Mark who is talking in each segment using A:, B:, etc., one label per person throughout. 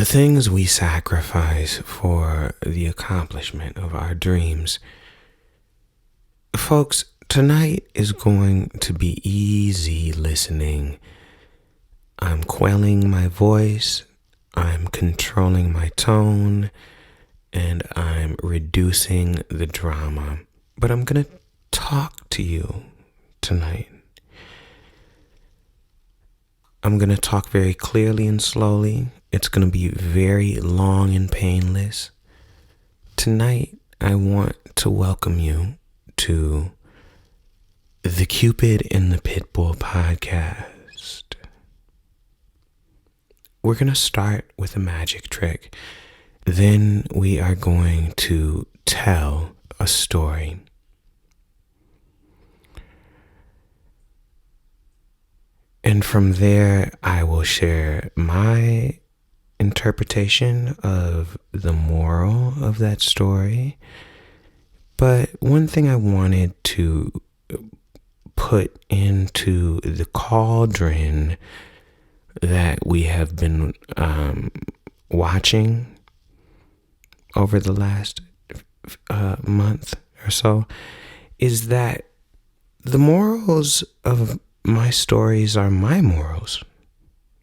A: The things we sacrifice for the accomplishment of our dreams. Folks, tonight is going to be easy listening. I'm quelling my voice, I'm controlling my tone, and I'm reducing the drama. But I'm going to talk to you tonight. I'm going to talk very clearly and slowly. It's going to be very long and painless. Tonight, I want to welcome you to the Cupid and the Pitbull podcast. We're going to start with a magic trick. Then we are going to tell a story. And from there, I will share my interpretation of the moral of that story. But one thing I wanted to put into the cauldron that we have been watching over the last month or so is that the morals of my stories are my morals,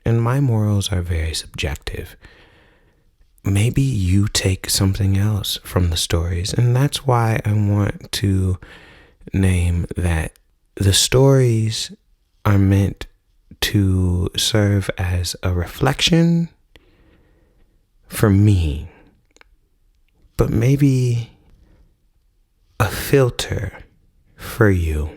A: and my morals are very subjective. Maybe you take something else from the stories, and that's why I want to name that the stories are meant to serve as a reflection for me, but maybe a filter for you.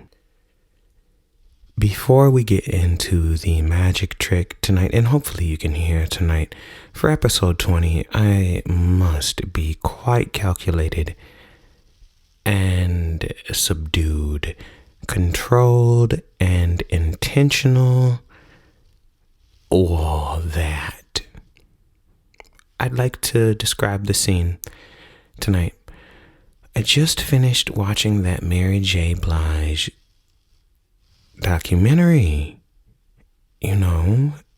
A: Before we get into the magic trick tonight, and hopefully you can hear tonight, for episode 20, I must be quite calculated and subdued, controlled and intentional, all that. I'd like to describe the scene tonight. I just finished watching that Mary J. Blige documentary,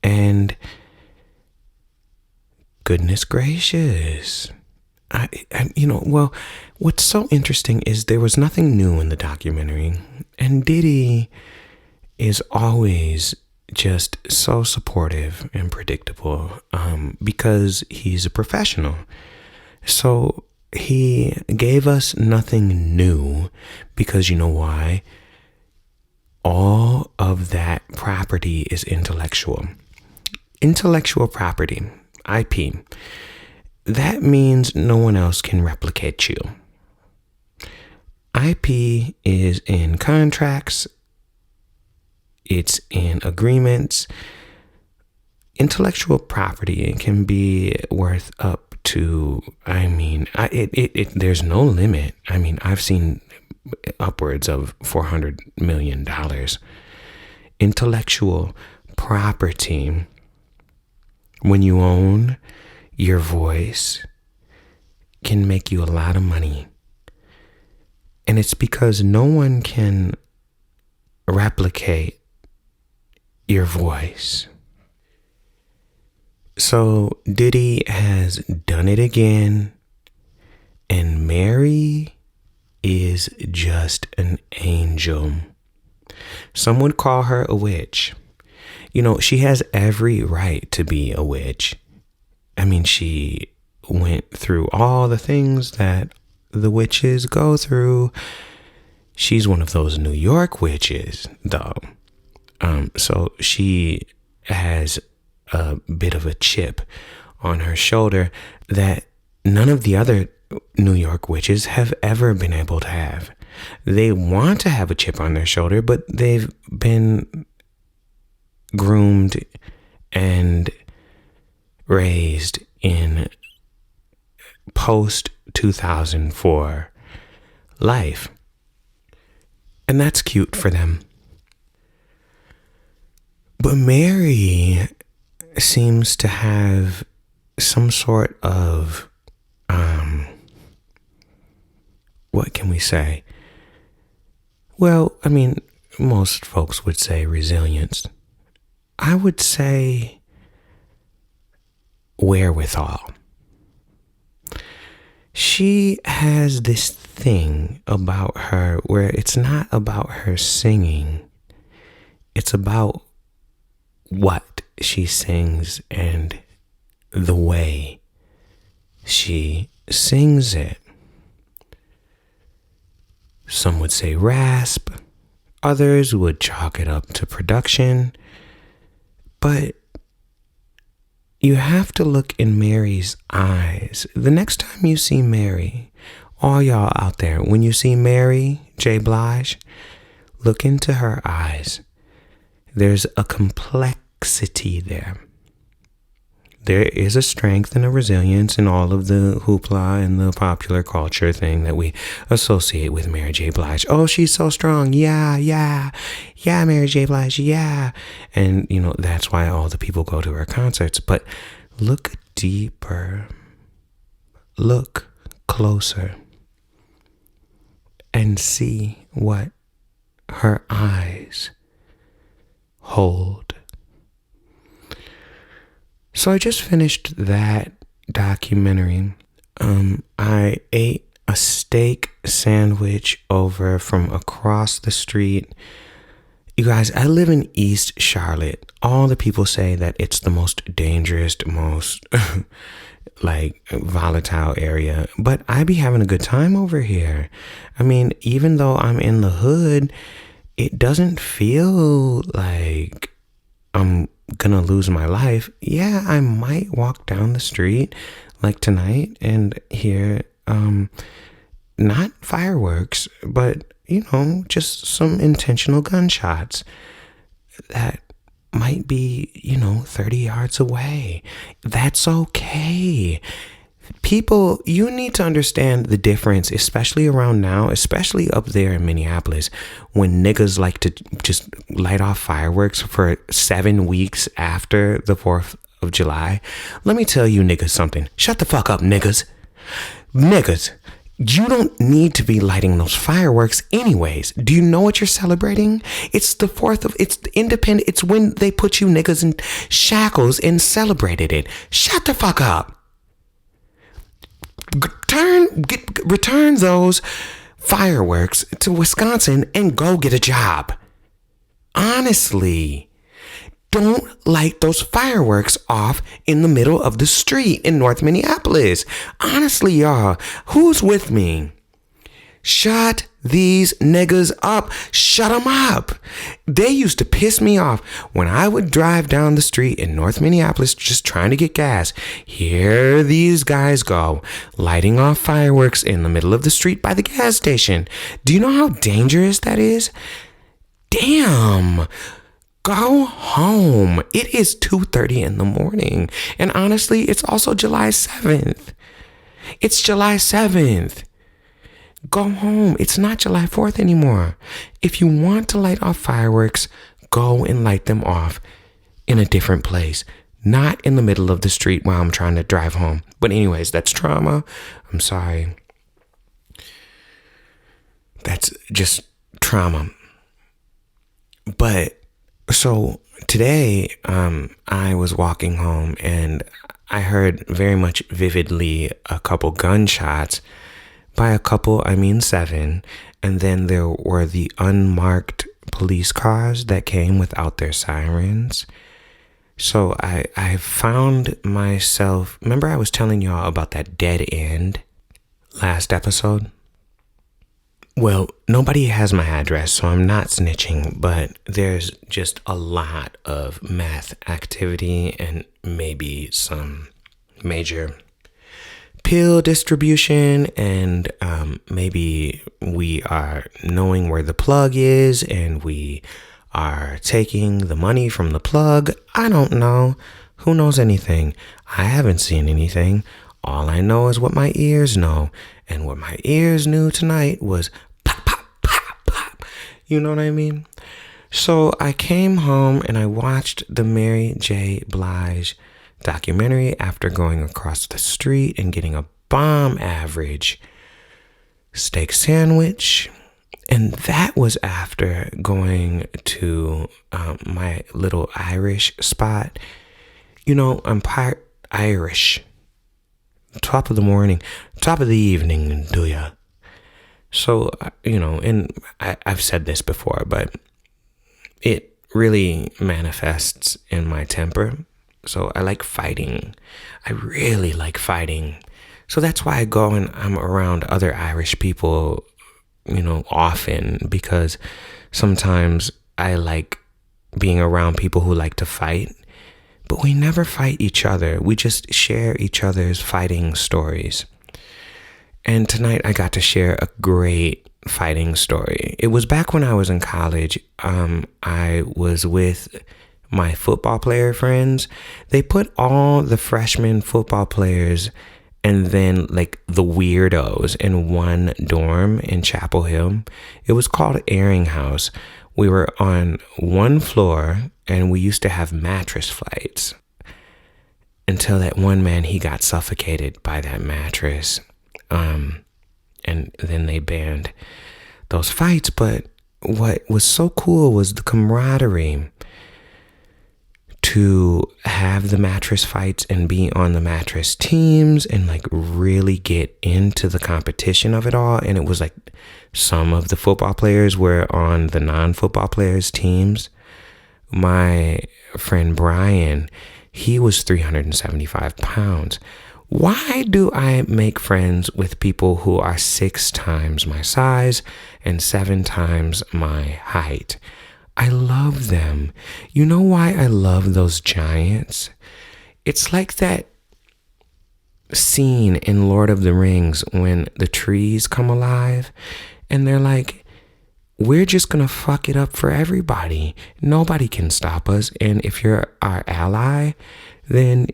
A: and goodness gracious, what's so interesting is there was nothing new in the documentary, and Diddy is always just so supportive and predictable, because he's a professional. So he gave us nothing new, because you know why? All of that property is intellectual. Intellectual property, IP. That means no one else can replicate you. IP is in contracts. It's in agreements. Intellectual property can be worth up to, there's no limit. I've seen upwards of $400 million. Intellectual property, when you own your voice, can make you a lot of money. And it's because no one can replicate your voice. So Diddy has done it again, and Mary is just an angel. Some would call her a witch. She has every right to be a witch. She went through all the things that the witches go through. She's one of those New York witches, though. So she has a bit of a chip on her shoulder that none of the other New York witches have ever been able to have. They want to have a chip on their shoulder, but they've been groomed and raised in post 2004 life. And that's cute for them. But Mary seems to have some sort of what can we say? Well, most folks would say resilience. I would say wherewithal. She has this thing about her where it's not about her singing. It's about what she sings and the way she sings it. Some would say rasp. Others would chalk it up to production. But you have to look in Mary's eyes. The next time you see Mary, all y'all out there, when you see Mary J. Blige, look into her eyes. There's a complexity there. There is a strength and a resilience in all of the hoopla and the popular culture thing that we associate with Mary J. Blige. Oh, she's so strong. Yeah, Mary J. Blige, yeah. And, that's why all the people go to her concerts. But look deeper. Look closer. And see what her eyes hold. So I just finished that documentary. I ate a steak sandwich over from across the street. You guys, I live in East Charlotte. All the people say that it's the most dangerous, most volatile area, but I be having a good time over here. I mean, even though I'm in the hood, it doesn't feel like I'm gonna lose my life. Yeah, I might walk down the street like tonight and hear not fireworks, but just some intentional gunshots that might be 30 yards away. That's okay. People, you need to understand the difference, especially around now, especially up there in Minneapolis, when niggas like to just light off fireworks for 7 weeks after the 4th of July. Let me tell you niggas something. Shut the fuck up, niggas. Niggas, you don't need to be lighting those fireworks anyways. Do you know what you're celebrating? It's the 4th of, it's independent. It's when they put you niggas in shackles and celebrated it. Shut the fuck up. Return those fireworks to Wisconsin and go get a job. Honestly, don't light those fireworks off in the middle of the street in North Minneapolis. Honestly, y'all, who's with me? Shut these niggas up. Shut them up. They used to piss me off when I would drive down the street in North Minneapolis just trying to get gas. Here these guys go, lighting off fireworks in the middle of the street by the gas station. Do you know how dangerous that is? Damn. Go home. It is 2:30 in the morning. And honestly, it's also July 7th. It's July 7th. Go home. It's not July 4th anymore. If you want to light off fireworks, go and light them off in a different place. Not in the middle of the street while I'm trying to drive home. But anyways, that's trauma. I'm sorry. That's just trauma. But so today, I was walking home and I heard very much vividly a couple gunshots. By a couple, I mean 7. And then there were the unmarked police cars that came without their sirens. So I found myself, remember I was telling y'all about that dead end last episode? Well, nobody has my address, so I'm not snitching, but there's just a lot of meth activity and maybe some major pill distribution, and maybe we are knowing where the plug is and we are taking the money from the plug. I don't know. Who knows anything? I haven't seen anything. All I know is what my ears know. And what my ears knew tonight was pop, pop, pop, pop. You know what I mean? So I came home and I watched the Mary J. Blige documentary after going across the street and getting a bomb average steak sandwich. And that was after going to my little Irish spot. You know, Irish. Top of the morning, top of the evening, do ya? So, and I've said this before, but it really manifests in my temper. So I like fighting. I really like fighting. So that's why I go and I'm around other Irish people, often, because sometimes I like being around people who like to fight, but we never fight each other. We just share each other's fighting stories. And tonight I got to share a great fighting story. It was back when I was in college. I was with my football player friends. They put all the freshman football players and then like the weirdos in one dorm in Chapel Hill. It was called Airing House. We were on one floor and we used to have mattress fights until that one man, he got suffocated by that mattress. And then they banned those fights. But what was so cool was the camaraderie to have the mattress fights and be on the mattress teams and like really get into the competition of it all. And it was like some of the football players were on the non-football players teams. My friend Brian, he was 375 pounds. Why do I make friends with people who are 6 times my size and 7 times my height? I love them. You know why I love those giants? It's like that scene in Lord of the Rings when the trees come alive and they're like, we're just going to fuck it up for everybody. Nobody can stop us. And if you're our ally, then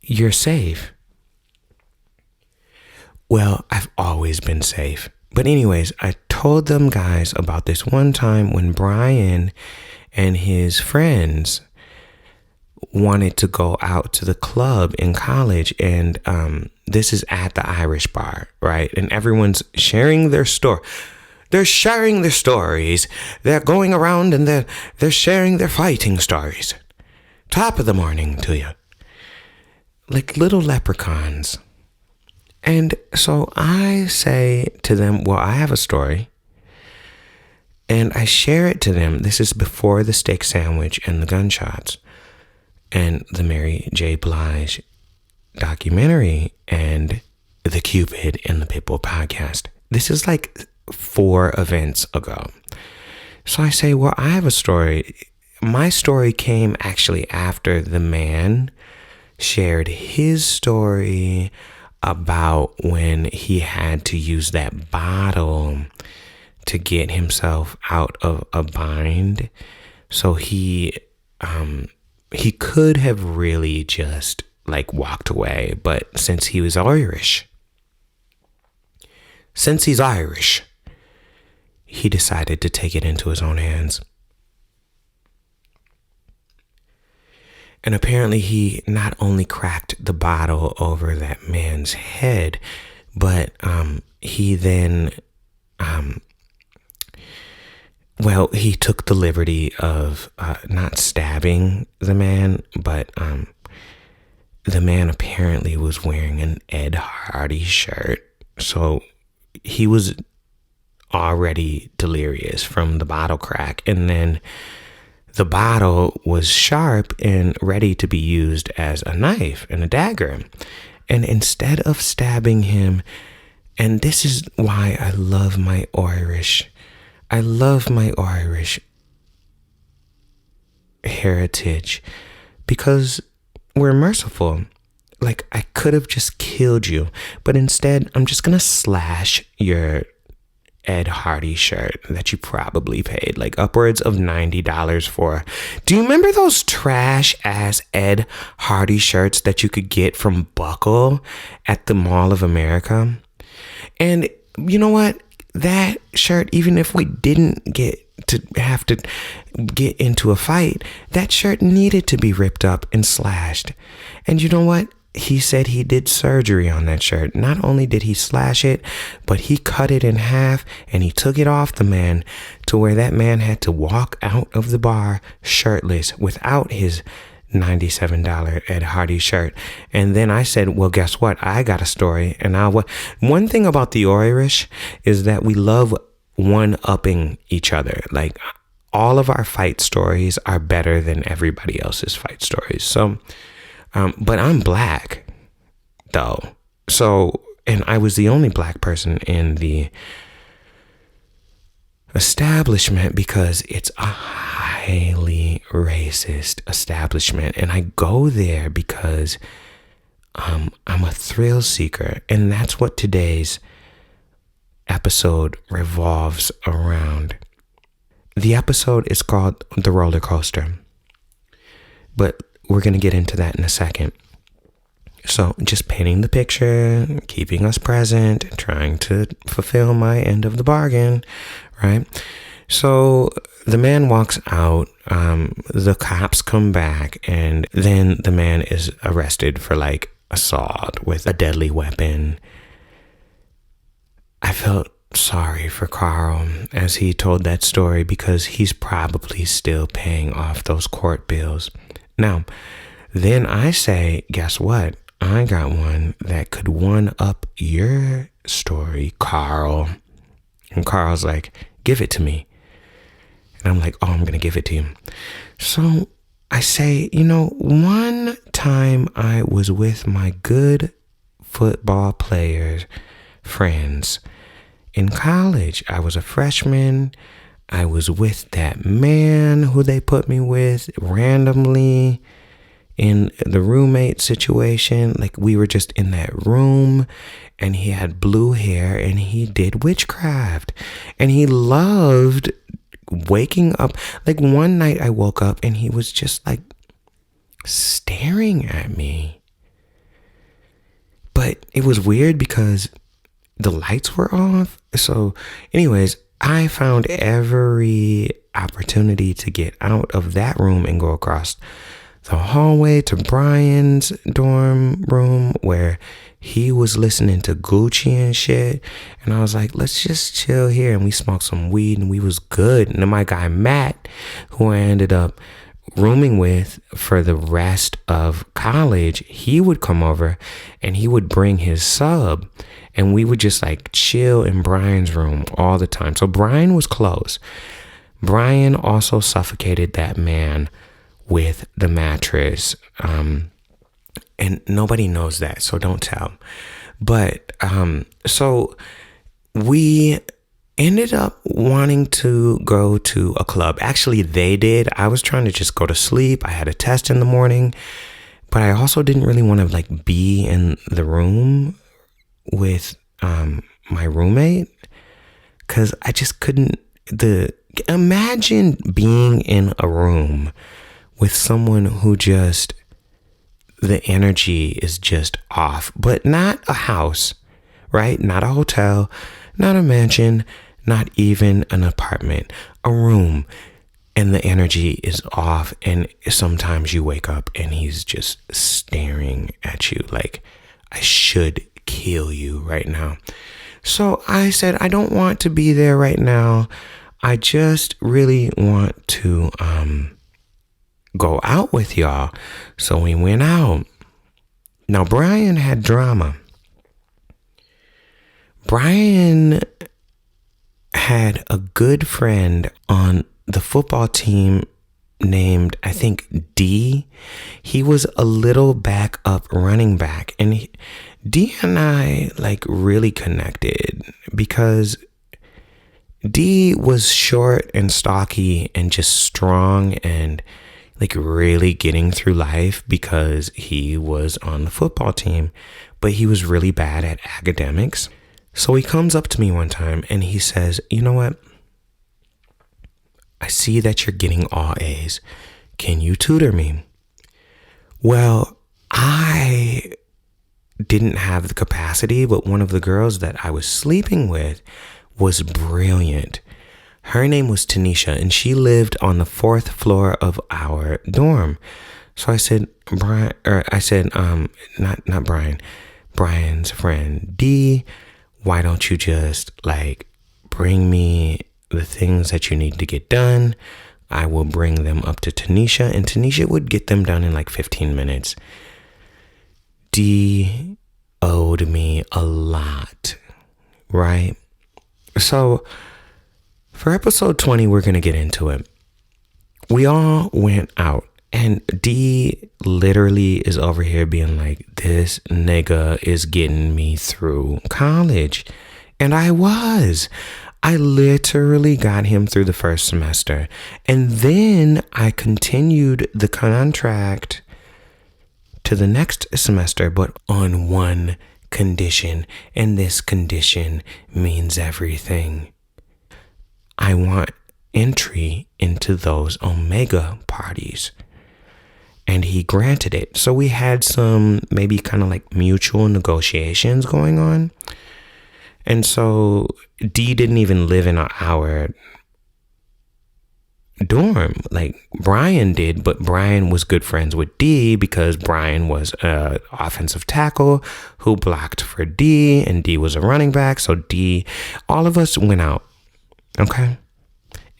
A: you're safe. Well, I've always been safe. But anyways, I told them guys about this one time when Brian and his friends wanted to go out to the club in college. And this is at the Irish bar, right? And everyone's sharing their story. They're sharing their stories. They're going around and they're sharing their fighting stories. Top of the morning to you. Like little leprechauns. And so I say to them, well, I have a story. And I share it to them. This is before the steak sandwich and the gunshots and the Mary J. Blige documentary and the Cupid and the Pitbull podcast. This is like 4 events ago. So I say, well, I have a story. My story came actually after the man shared his story about when he had to use that bottle to get himself out of a bind. So he could have really just like walked away, but since he's Irish, he decided to take it into his own hands. And apparently he not only cracked the bottle over that man's head, but he then, he took the liberty of not stabbing the man, but the man apparently was wearing an Ed Hardy shirt. So he was already delirious from the bottle crack. And then the bottle was sharp and ready to be used as a knife and a dagger. And instead of stabbing him, and this is why I love my Irish heritage, because we're merciful. Like, I could have just killed you, but instead I'm just gonna slash your Ed Hardy shirt that you probably paid like upwards of $90 for. Do you remember those trash ass Ed Hardy shirts that you could get from Buckle at the Mall of America? And you know what? That shirt, even if we didn't have to get into a fight, that shirt needed to be ripped up and slashed. And you know what? He said he did surgery on that shirt. Not only did he slash it, but he cut it in half and he took it off the man to where that man had to walk out of the bar shirtless without his $97 Ed Hardy shirt. And then I said, well, guess what? I got a story. And one thing about the Irish is that we love one-upping each other. Like, all of our fight stories are better than everybody else's fight stories. So, but I'm black, though. So, and I was the only black person in the establishment because it's a highly racist establishment. And I go there because I'm a thrill seeker. And that's what today's episode revolves around. The episode is called The Roller Coaster, but we're going to get into that in a second. So just painting the picture, keeping us present, trying to fulfill my end of the bargain, right? So the man walks out, the cops come back, and then the man is arrested for like assault with a deadly weapon. I felt sorry for Carl as he told that story because he's probably still paying off those court bills. Now, then I say, guess what? I got one that could one up your story, Carl. And Carl's like, give it to me. And I'm like, oh, I'm going to give it to him. So I say, one time I was with my good football players, friends, in college. I was a freshman. I was with that man who they put me with randomly in the roommate situation. Like, we were just in that room, and he had blue hair and he did witchcraft, and he loved waking up. Like, one night I woke up and he was just like staring at me. But it was weird because the lights were off. So anyways, I found every opportunity to get out of that room and go across the hallway to Brian's dorm room where he was listening to Gucci and shit. And I was like, let's just chill here. And we smoked some weed and we was good. And then my guy Matt, who I ended up rooming with for the rest of college, he would come over and he would bring his sub, and we would just like chill in Brian's room all the time. So Brian was close. Brian also suffocated that man with the mattress. And nobody knows that, so don't tell. But so we ended up wanting to go to a club. Actually, they did. I was trying to just go to sleep. I had a test in the morning, but I also didn't really want to like be in the room with my roommate because I just couldn't. Imagine being in a room with someone who just, the energy is just off, but not a house, right? Not a hotel, not a mansion, not even an apartment, a room. And the energy is off. And sometimes you wake up and he's just staring at you like, I should kill you right now. So I said, I don't want to be there right now. I just really want to go out with y'all. So we went out. Now, Brian had drama. Brian had a good friend on the football team named, I think, D. He was a little backup running back. And D and I like really connected because D was short and stocky and just strong and like really getting through life because he was on the football team, but he was really bad at academics. So he comes up to me one time and he says, you know what? I see that you're getting all A's. Can you tutor me? Well, I didn't have the capacity, but one of the girls that I was sleeping with was brilliant. Her name was Tanisha, and she lived on the 4th floor of our dorm. So I said, not Brian, Brian's friend D, why don't you just like bring me the things that you need to get done, I will bring them up to Tanisha, and Tanisha would get them done in like 15 minutes. D owed me a lot, right? So for episode 20, we're going to get into it. We all went out, and D literally is over here being like, this nigga is getting me through college. And I literally got him through the first semester. And then I continued the contract to the next semester, but on one condition. And this condition means everything. I want entry into those Omega parties. And he granted it. So we had some maybe kind of like mutual negotiations going on. And so D didn't even live in our dorm. Like Brian did, but Brian was good friends with D because Brian was an offensive tackle who blocked for D, and D was a running back. So all of us went out. Okay.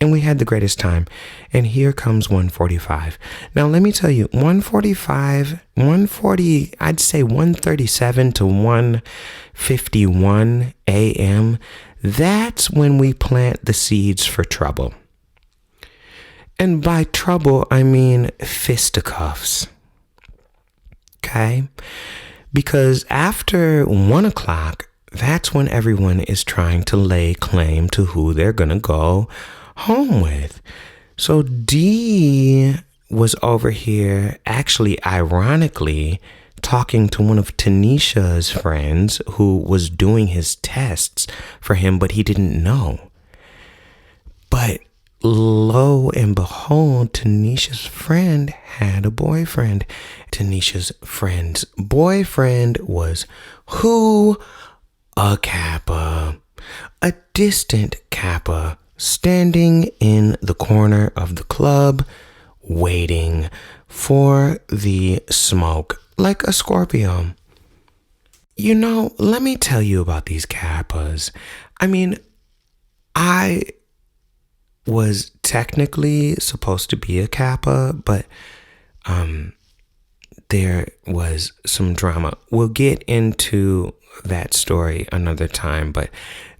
A: And we had the greatest time. And here comes 1:45. Now, let me tell you, 1:40, I'd say 1:37 to 1:51 a.m., that's when we plant the seeds for trouble. And by trouble, I mean fisticuffs. Okay? Because after 1 o'clock, that's when everyone is trying to lay claim to who they're going to go home with. So D was over here, actually, ironically, talking to one of Tanisha's friends who was doing his tests for him, but he didn't know. But lo and behold, Tanisha's friend had a boyfriend. Tanisha's friend's boyfriend was who? A Kappa. A distant Kappa, standing in the corner of the club, waiting for the smoke like a Scorpio. You know, let me tell you about these Kappas. I mean, I was technically supposed to be a Kappa, but there was some drama. We'll get into that story another time, but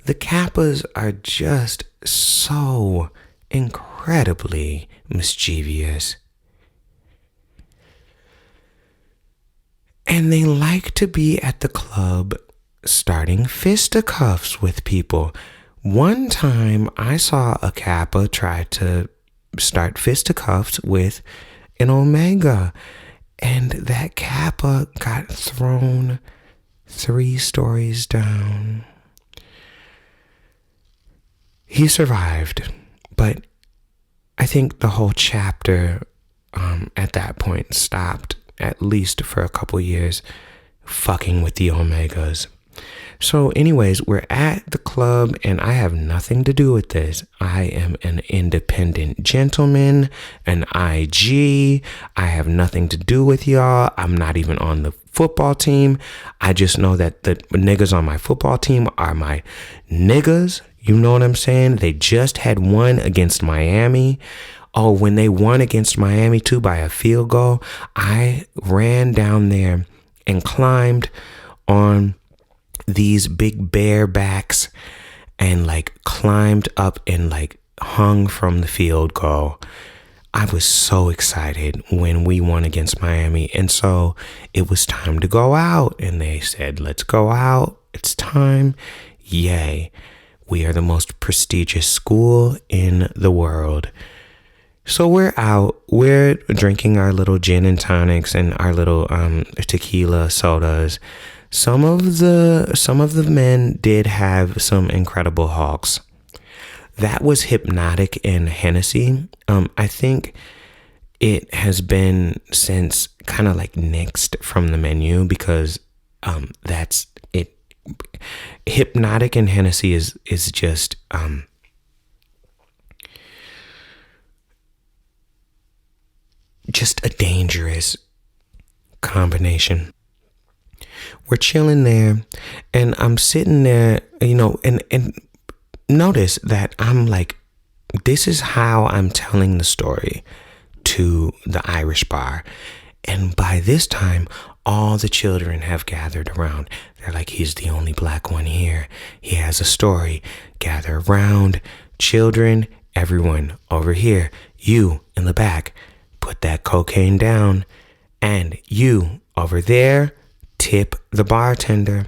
A: the Kappas are just so incredibly mischievous. And they like to be at the club starting fisticuffs with people. One time I saw a Kappa try to start fisticuffs with an Omega, and that Kappa got thrown 3 stories down. He survived, but I think the whole chapter at that point stopped, at least for a couple years, fucking with the Omegas. So anyways, we're at the club, and I have nothing to do with this. I am an independent gentleman, an IG. I have nothing to do with y'all. I'm not even on the football team. I just know that the niggas on my football team are my niggas. You know what I'm saying? They just had won against Miami. Oh, when they won against Miami too by a field goal, I ran down there and climbed on these big bear backs and like climbed up and like hung from the field goal. I was so excited when we won against Miami. And so it was time to go out. And they said, let's go out. It's time. Yay. We are the most prestigious school in the world. So we're out. We're drinking our little gin and tonics and our little tequila sodas. Some of the men did have some incredible hawks. That was Hypnotic and Hennessy. I think it has been since kind of like nixed from the menu because that's it. Hypnotic and Hennessy is just a dangerous combination. We're chilling there, and I'm sitting there, you know, and notice that I'm like This is how I'm telling the story to the Irish bar. And by this time, all the children have gathered around. They're like, he's the only black one here. He has a story. Gather around. Children, everyone over here. You in the back, put that cocaine down. And you over there, tip the bartender.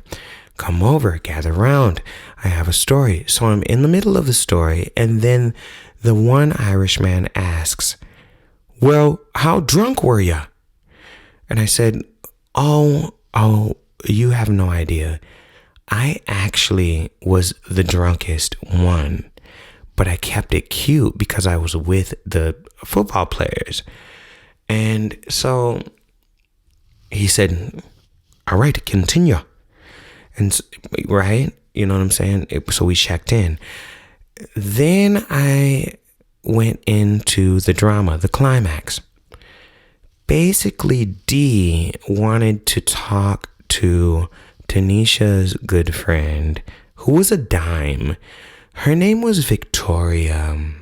A: Come over, gather around. I have a story. So I'm in the middle of the story, and then the one Irishman asks, well, how drunk were you? And I said, oh, you have no idea. I actually was the drunkest one, but I kept it cute because I was with the football players. And so he said, all right, continue. And right, you know what I'm saying? So we checked in. Then I went into the drama, the climax. Basically, Dee wanted to talk to Tanisha's good friend, who was a dime. Her name was Victoria.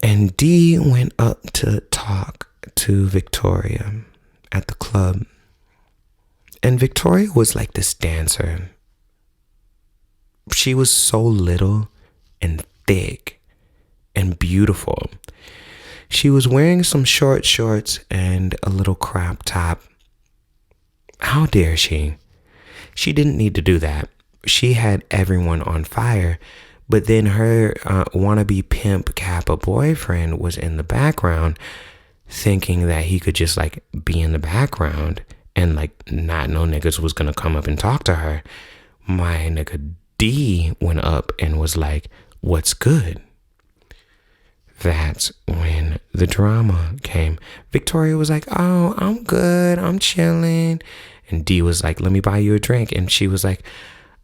A: And Dee went up to talk to Victoria at the club. And Victoria was like this dancer. She was so little and thick and beautiful. She was wearing some short shorts and a little crop top. How dare she? She didn't need to do that. She had everyone on fire. But then her wannabe pimp Kappa boyfriend was in the background, thinking that he could just like be in the background and like not no niggas was gonna come up and talk to her. My nigga D went up and was like, what's good? That's when the drama came. Victoria was like, oh, I'm good, I'm chilling. And D was like, let me buy you a drink. And she was like,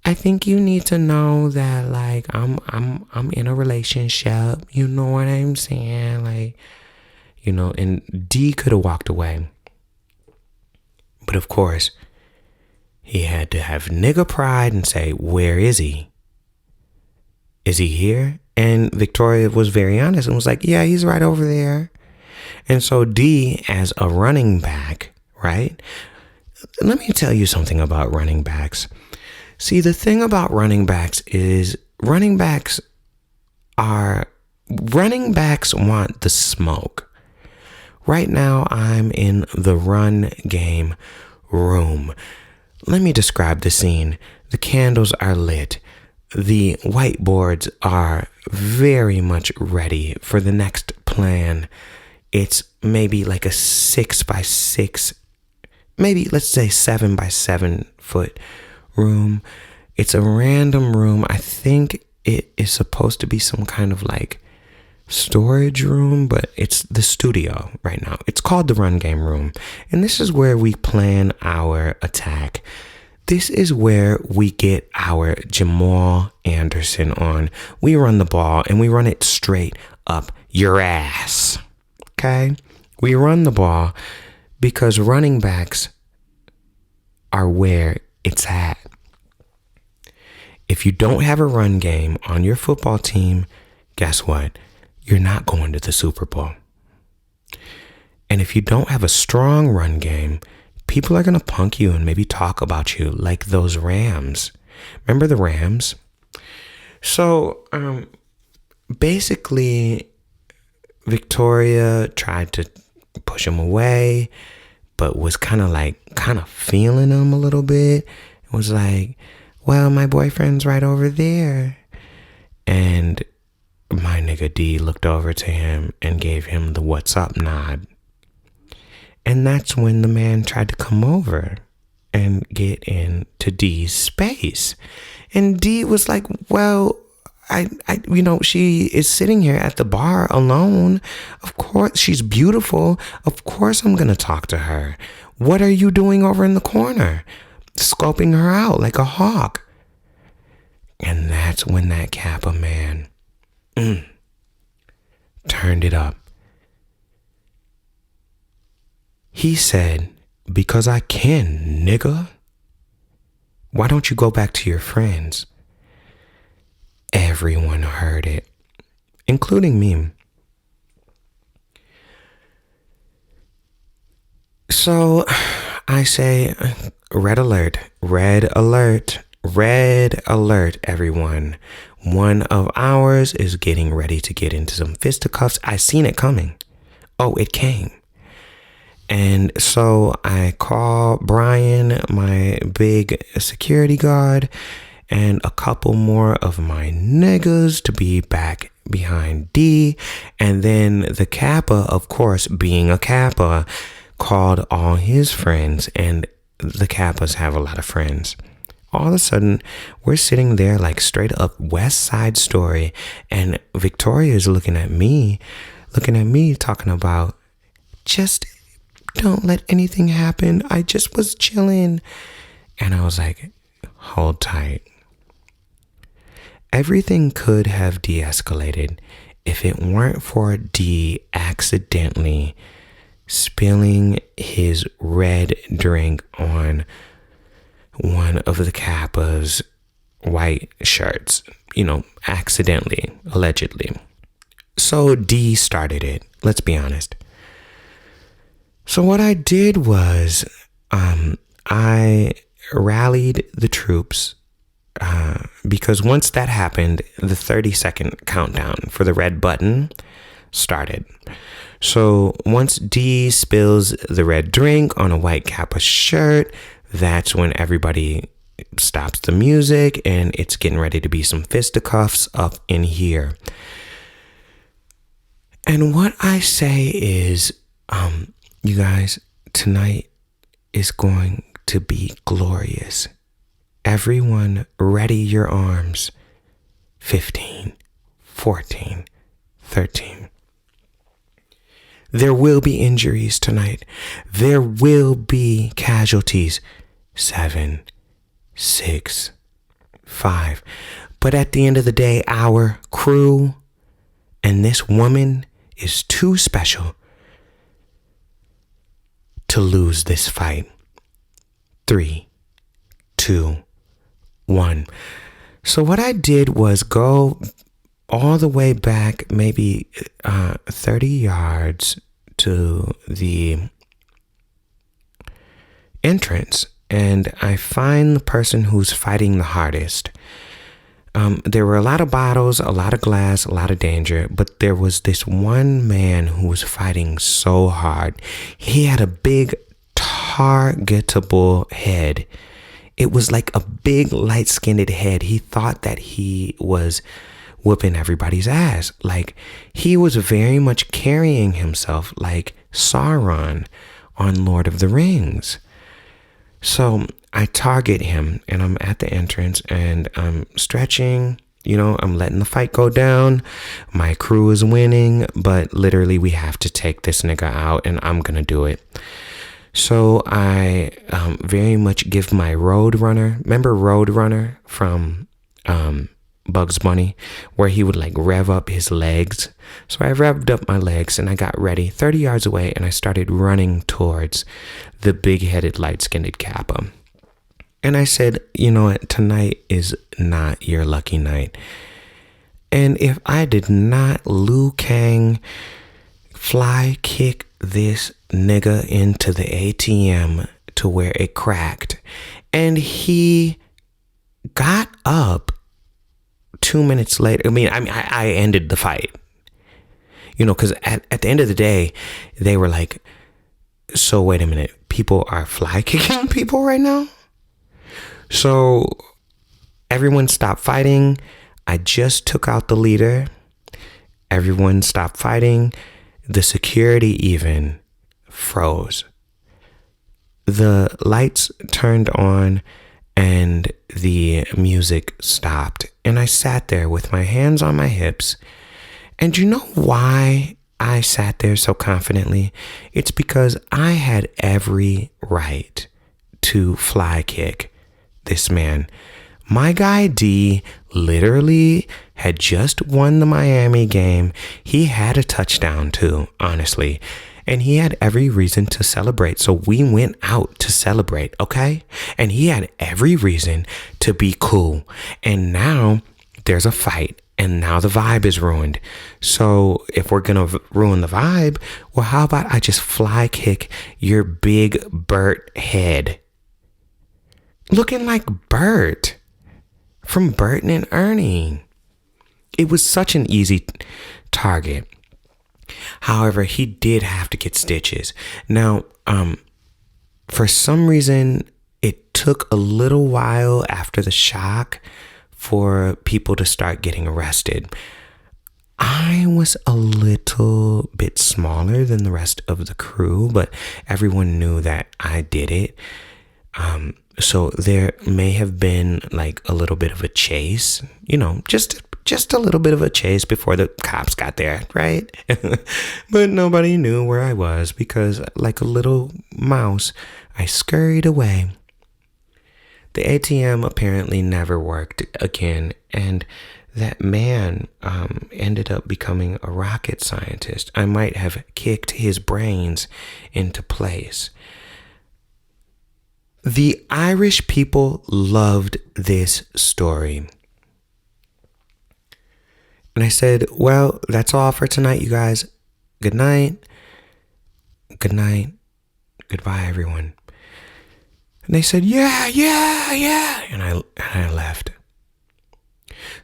A: I think you need to know that like I'm in a relationship. You know what I'm saying? Like, you know, and D could have walked away. But of course, he had to have nigga pride and say, where is he? Is he here? And Victoria was very honest and was like, yeah, he's right over there. And so D, as a running back, right? Let me tell you something about running backs. See, the thing about running backs is running backs want the smoke. Right now, I'm in the run game room. Let me describe the scene. The candles are lit. The whiteboards are very much ready for the next plan. It's maybe like a 6x6, maybe let's say 7x7 foot room. It's a random room. I think it is supposed to be some kind of like storage room, but it's the studio right now. It's called the run game room. And this is where we plan our attack. This is where we get our Jamal Anderson on. We run the ball and we run it straight up your ass. Okay? We run the ball because running backs are where it's at. If you don't have a run game on your football team, guess what? You're not going to the Super Bowl. And if you don't have a strong run game, people are going to punk you and maybe talk about you like those Rams. Remember the Rams? So basically, Victoria tried to push him away, but was kind of feeling him a little bit. It was like, well, my boyfriend's right over there. And my nigga D looked over to him and gave him the what's up nod. And that's when the man tried to come over and get into D's space. And D was like, well, I she is sitting here at the bar alone. Of course, she's beautiful. Of course, I'm going to talk to her. What are you doing over in the corner? Scoping her out like a hawk. And that's when that Kappa man turned it up. He said, because I can, nigga. Why don't you go back to your friends? everyone heard it, including me. So I say, red alert, red alert, red alert, everyone. One of ours is getting ready to get into some fisticuffs. I seen it coming. Oh, it came. And so I call Brian, my big security guard, and a couple more of my niggas to be back behind D. And then the Kappa, of course, being a Kappa, called all his friends, and the Kappas have a lot of friends. All of a sudden, we're sitting there like straight up West Side Story, and Victoria is looking at me, talking about, just don't let anything happen. I just was chilling. And I was like, hold tight. Everything could have de-escalated if it weren't for D accidentally spilling his red drink on one of the Kappa's white shirts, accidentally, allegedly. So D started it, let's be honest. So what I did was I rallied the troops because once that happened, the 30-second countdown for the red button started. So once D spills the red drink on a white Kappa shirt, that's when everybody stops the music and it's getting ready to be some fisticuffs up in here. And what I say is, you guys, tonight is going to be glorious. Everyone ready your arms. 15, 14, 13. There will be injuries tonight. There will be casualties. 7, 6, 5. But at the end of the day, our crew and this woman is too special to lose this fight. 3, 2, 1. So what I did was go all the way back, maybe 30 yards to the entrance, and I find the person who's fighting the hardest. There were a lot of bottles, a lot of glass, a lot of danger, but there was this one man who was fighting so hard. He had a big targetable head. It was like a big light-skinned head. He thought that he was whooping everybody's ass. Like, he was very much carrying himself like Sauron on Lord of the Rings. So I target him, and I'm at the entrance, and I'm stretching, I'm letting the fight go down. My crew is winning, but literally we have to take this nigga out, and I'm gonna do it. So I very much give my Roadrunner. Remember Roadrunner from Bugs Bunny, where he would like rev up his legs? So I revved up my legs and I got ready 30 yards away, and I started running towards the big-headed, light-skinned Kappa. And I said, you know what? Tonight is not your lucky night. And if I did not Liu Kang fly kick this nigga into the ATM to where it cracked, and he got up 2 minutes later. I ended the fight, because at the end of the day, they were like, so wait a minute, people are fly kicking people right now? So everyone stopped fighting. I just took out the leader. Everyone stopped fighting. The security even froze. The lights turned on and the music stopped. And I sat there with my hands on my hips. And you know why I sat there so confidently? It's because I had every right to fly kick this man. My guy D literally had just won the Miami game. He had a touchdown too, honestly. And he had every reason to celebrate. So we went out to celebrate, okay? And he had every reason to be cool. And now there's a fight. And now the vibe is ruined. So if we're going to ruin the vibe, well, how about I just fly kick your big Bert head? Looking like Bert from Bert and Ernie. It was such an easy target. However, he did have to get stitches. Now, for some reason, it took a little while after the shock for people to start getting arrested. I was a little bit smaller than the rest of the crew, but everyone knew that I did it. So there may have been like a little bit of a chase, just a little bit of a chase before the cops got there, right? But nobody knew where I was because like a little mouse, I scurried away. The ATM apparently never worked again, and that man ended up becoming a rocket scientist. I might have kicked his brains into place. The Irish people loved this story. And I said, well, that's all for tonight, you guys. Good night. Good night. Goodbye, everyone. And they said, yeah. And I left.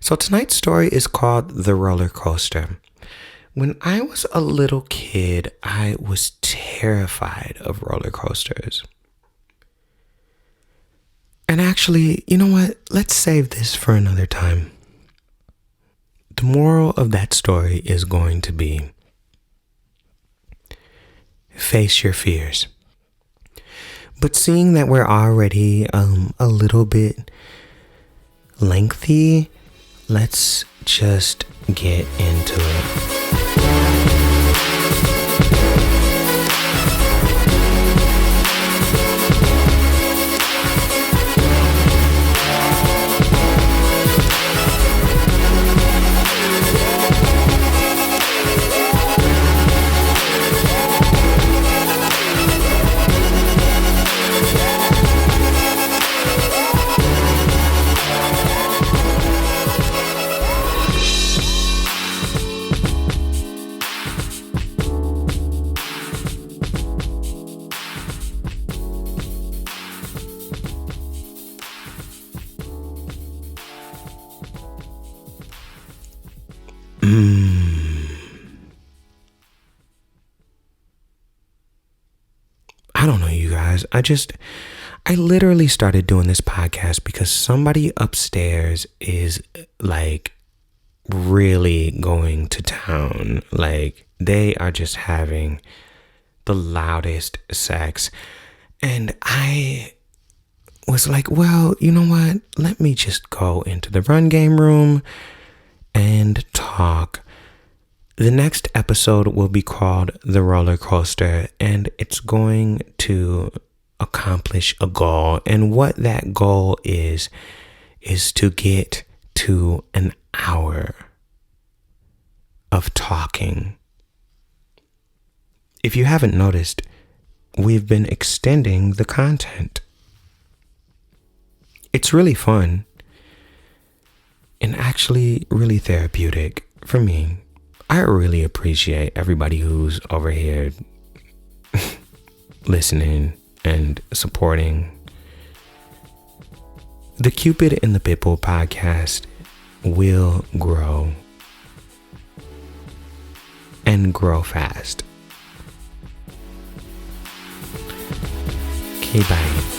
A: So tonight's story is called The Roller Coaster. When I was a little kid, I was terrified of roller coasters. And actually, you know what? Let's save this for another time. The moral of that story is going to be face your fears. But seeing that we're already a little bit lengthy, let's just get into it. I don't know, you guys. I literally started doing this podcast because somebody upstairs is like really going to town. Like they are just having the loudest sex. And I was like, well, you know what? Let me just go into the run game room and talk. The next episode will be called The Roller Coaster, and it's going to accomplish a goal. And what that goal is to get to an hour of talking. If you haven't noticed, we've been extending the content. It's really fun and actually really therapeutic for me. I really appreciate everybody who's over here listening and supporting. The Cupid and the Pitbull podcast will grow and grow fast. Okay, bye.